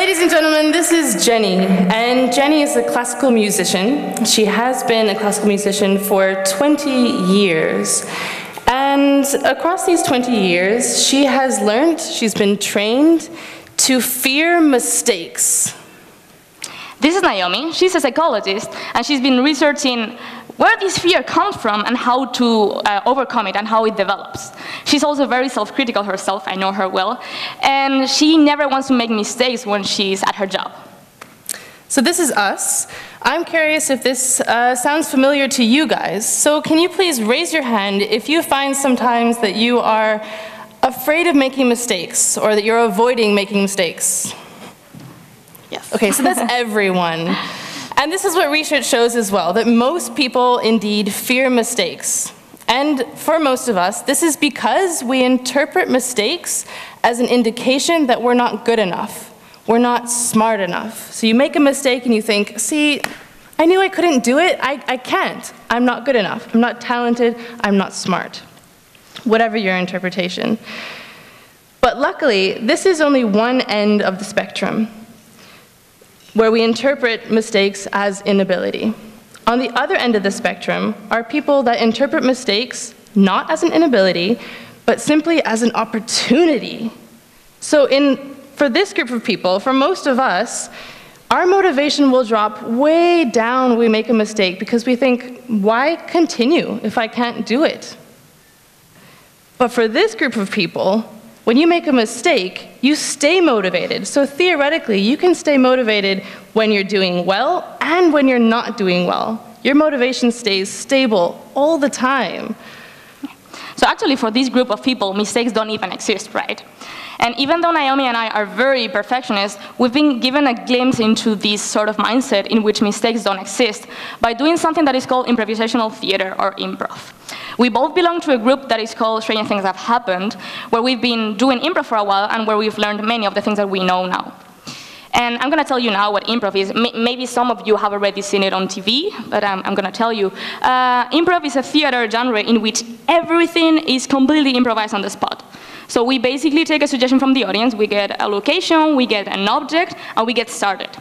Ladies and gentlemen, this is Jeny, and Jeny is a classical musician. She has been a classical musician for 20 years. And across these 20 years, she has learned, she's been trained to fear mistakes. This is Naomi. She's a psychologist, and she's been researching where this fear comes from and how to overcome it and how it develops. She's also very self-critical herself, I know her well, and she never wants to make mistakes when she's at her job. So this is us. I'm curious if this sounds familiar to you guys. So can you please raise your hand if you find sometimes that you are afraid of making mistakes or that you're avoiding making mistakes? Yes. Okay, so that's everyone. And this is what research shows as well, that most people indeed fear mistakes. And for most of us, this is because we interpret mistakes as an indication that we're not good enough. We're not smart enough. So you make a mistake and you think, see, I knew I couldn't do it. I can't. I'm not good enough. I'm not talented. I'm not smart. Whatever your interpretation. But luckily, this is only one end of the spectrum, where we interpret mistakes as inability. On the other end of the spectrum are people that interpret mistakes not as an inability, but simply as an opportunity. So for this group of people, for most of us, our motivation will drop way down when we make a mistake because we think, why continue if I can't do it? But for this group of people, when you make a mistake, you stay motivated. So theoretically, you can stay motivated when you're doing well and when you're not doing well. Your motivation stays stable all the time. So actually, for this group of people, mistakes don't even exist, right? And even though Naomi and I are very perfectionists, we've been given a glimpse into this sort of mindset in which mistakes don't exist by doing something that is called improvisational theater, or improv. We both belong to a group that is called Strange Things Have Happened, where we've been doing improv for a while and where we've learned many of the things that we know now. And I'm going to tell you now what improv is. Maybe some of you have already seen it on TV, but I'm going to tell you. Improv is a theater genre in which everything is completely improvised on the spot. So we basically take a suggestion from the audience, we get a location, we get an object, and we get started.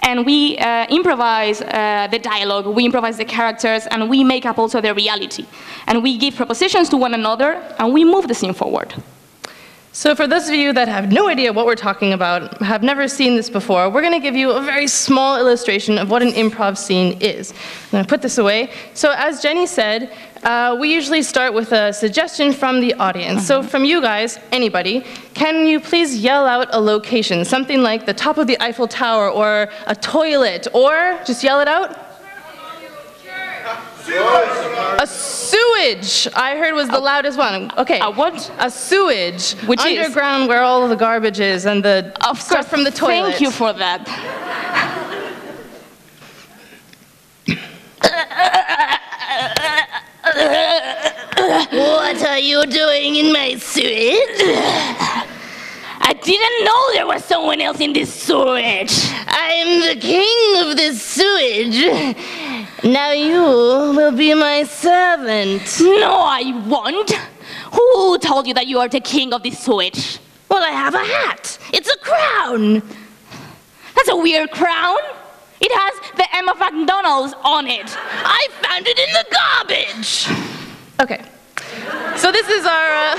And we improvise the dialogue, we improvise the characters, and we make up also the reality. And we give propositions to one another, and we move the scene forward. So for those of you that have no idea what we're talking about, have never seen this before, we're going to give you a very small illustration of what an improv scene is. I'm going to put this away. So as Jeny said, we usually start with a suggestion from the audience. So from you guys, anybody, can you please yell out a location? Something like the top of the Eiffel Tower, or a toilet, or just yell it out. A sewage, I heard was the loudest one. Okay. A what? A sewage. Which underground, where all of the garbage is and the stuff from the toilet. Thank you for that. What are you doing in my sewage? I didn't know there was someone else in this sewage. I'm the king of this sewage. Now you will be my servant. No, I won't. Who told you that you are the king of this sewage? Well, I have a hat. It's a crown. That's a weird crown. It has the M of McDonald's on it. I found it in the garbage. Okay. So this is our...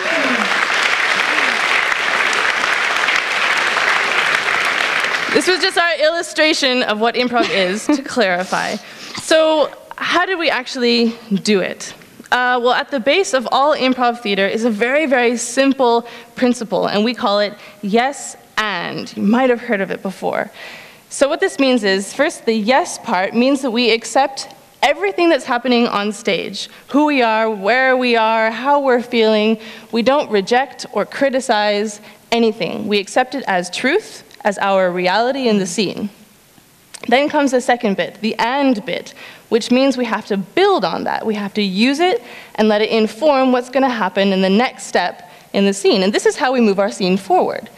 This was just our illustration of what improv is, to clarify. So how did we actually do it? Well, at the base of all improv theater is a very, very simple principle, and we call it yes and. You might have heard of it before. So what this means is, first, the yes part means that we accept everything that's happening on stage. Who we are, where we are, how we're feeling. We don't reject or criticize anything. We accept it as truth, as our reality in the scene. Then comes the second bit, the and bit, which means we have to build on that. We have to use it and let it inform what's going to happen in the next step in the scene. And this is how we move our scene forward.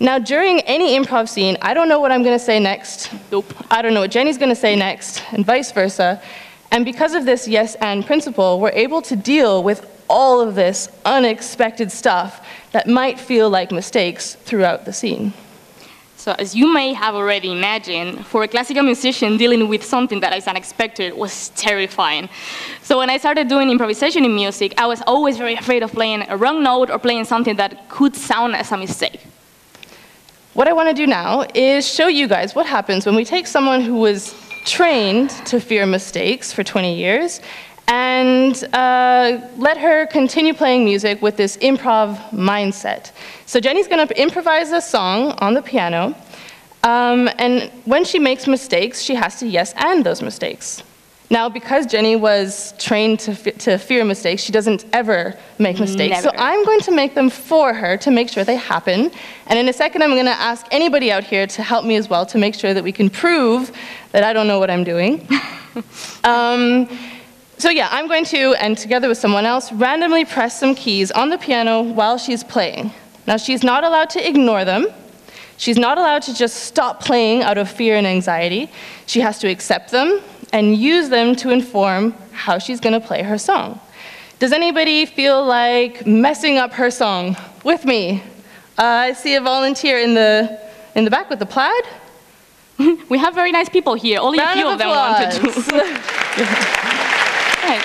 Now, during any improv scene, I don't know what I'm going to say next. Nope. I don't know what Jeny's going to say next, and vice versa. And because of this yes and principle, we're able to deal with all of this unexpected stuff that might feel like mistakes throughout the scene. So as you may have already imagined, for a classical musician, dealing with something that is unexpected was terrifying. So when I started doing improvisation in music, I was always very afraid of playing a wrong note or playing something that could sound as a mistake. What I want to do now is show you guys what happens when we take someone who was trained to fear mistakes for 20 years and let her continue playing music with this improv mindset. So Jenny's going to improvise a song on the piano, and when she makes mistakes, she has to yes and those mistakes. Now, because Jenny was trained to fear mistakes, she doesn't ever make mistakes. Never. So I'm going to make them for her to make sure they happen. And in a second, I'm going to ask anybody out here to help me as well to make sure that we can prove that I don't know what I'm doing. So yeah, I'm going to, and together with someone else, randomly press some keys on the piano while she's playing. Now, she's not allowed to ignore them. She's not allowed to just stop playing out of fear and anxiety. She has to accept them and use them to inform how she's going to play her song. Does anybody feel like messing up her song with me? I see a volunteer in the back with the plaid. We have very nice people here. Only a few of them wanted to. Right.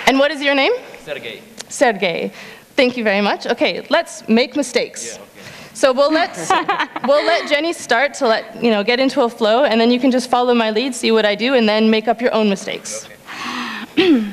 And what is your name? Sergey. Sergey. Thank you very much. Okay, let's make mistakes. Yeah, okay. So we'll let Jenny start to get into a flow, and then you can just follow my lead, see what I do, and then make up your own mistakes. Okay.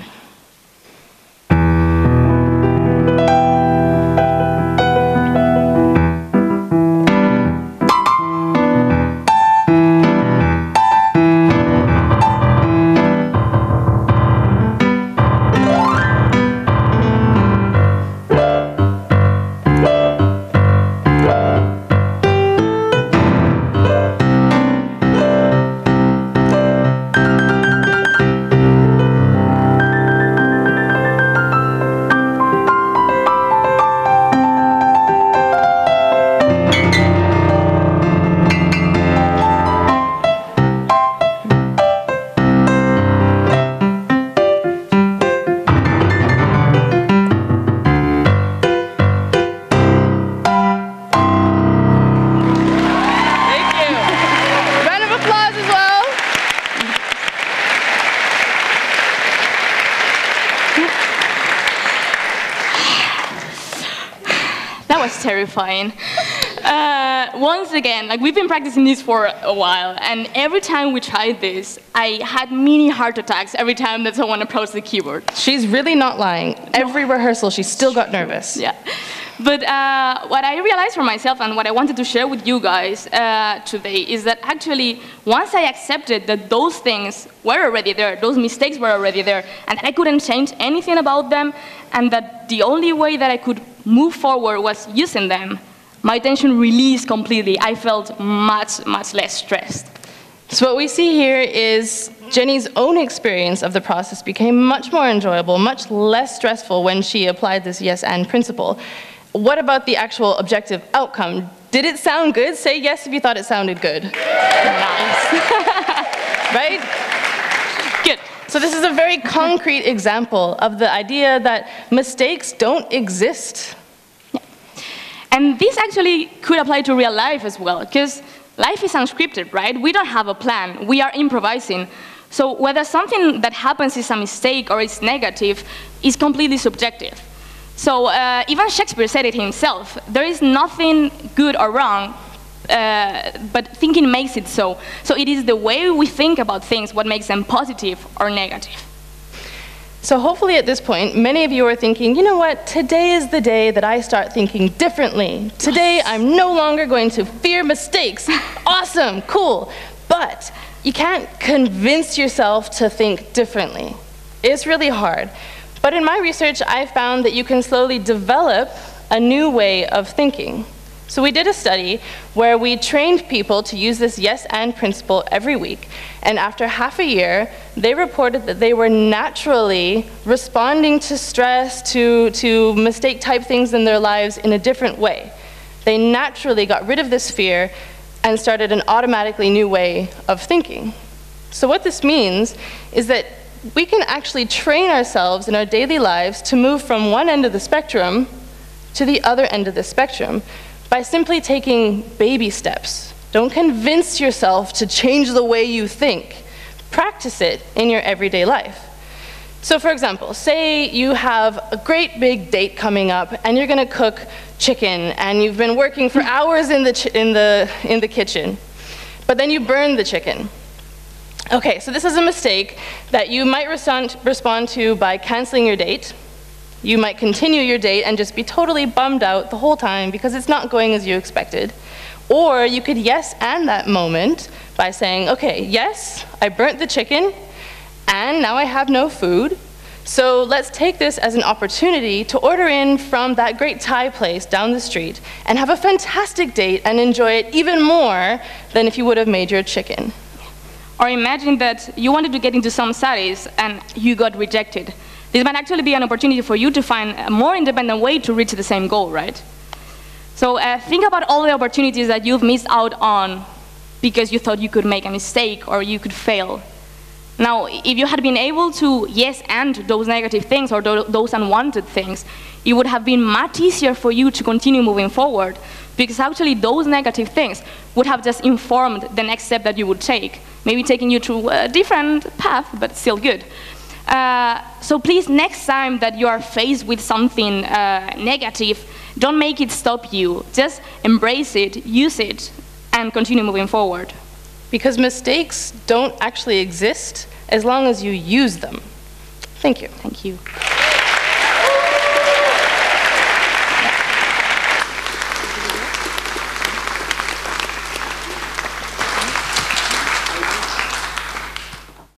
Terrifying. Once again, we've been practicing this for a while, and every time we tried this, I had mini heart attacks every time that someone approached the keyboard. She's really not lying. Every rehearsal, she still got nervous. Yeah. But what I realized for myself and what I wanted to share with you guys today is that actually, once I accepted that those things were already there, those mistakes were already there, and that I couldn't change anything about them, and that the only way that I could move forward was using them, my tension released completely. I felt much, much less stressed. So what we see here is Jenny's own experience of the process became much more enjoyable, much less stressful when she applied this yes and principle. What about the actual objective outcome? Did it sound good? Say yes if you thought it sounded good. Nice. Right? Good. So this is a very concrete example of the idea that mistakes don't exist. Yeah. And this actually could apply to real life as well, because life is unscripted, right? We don't have a plan. We are improvising. So whether something that happens is a mistake or is negative is completely subjective. So even Shakespeare said it himself. There is nothing good or wrong, but thinking makes it so. So it is the way we think about things what makes them positive or negative. So hopefully at this point, many of you are thinking, you know what, today is the day that I start thinking differently. Today I'm no longer going to fear mistakes. Awesome, cool. But you can't convince yourself to think differently. It's really hard. But in my research, I found that you can slowly develop a new way of thinking. So we did a study where we trained people to use this yes and principle every week. And after half a year, they reported that they were naturally responding to stress, to mistake-type things in their lives in a different way. They naturally got rid of this fear and started an automatically new way of thinking. So what this means is that we can actually train ourselves in our daily lives to move from one end of the spectrum to the other end of the spectrum by simply taking baby steps. Don't convince yourself to change the way you think. Practice it in your everyday life. So for example, say you have a great big date coming up and you're gonna cook chicken and you've been working for hours in the kitchen, but then you burn the chicken. Okay, so this is a mistake that you might respond to by canceling your date. You might continue your date and just be totally bummed out the whole time because it's not going as you expected. Or you could yes and that moment by saying, okay, yes, I burnt the chicken, and now I have no food. So let's take this as an opportunity to order in from that great Thai place down the street and have a fantastic date and enjoy it even more than if you would have made your chicken. Or imagine that you wanted to get into some studies and you got rejected. This might actually be an opportunity for you to find a more independent way to reach the same goal, right? So think about all the opportunities that you've missed out on because you thought you could make a mistake or you could fail. Now, if you had been able to yes and those negative things or those unwanted things, it would have been much easier for you to continue moving forward, because actually those negative things would have just informed the next step that you would take, maybe taking you to a different path, but still good. So please, next time that you are faced with something negative, don't make it stop you. Just embrace it, use it, and continue moving forward. Because mistakes don't actually exist as long as you use them. Thank you. Thank you.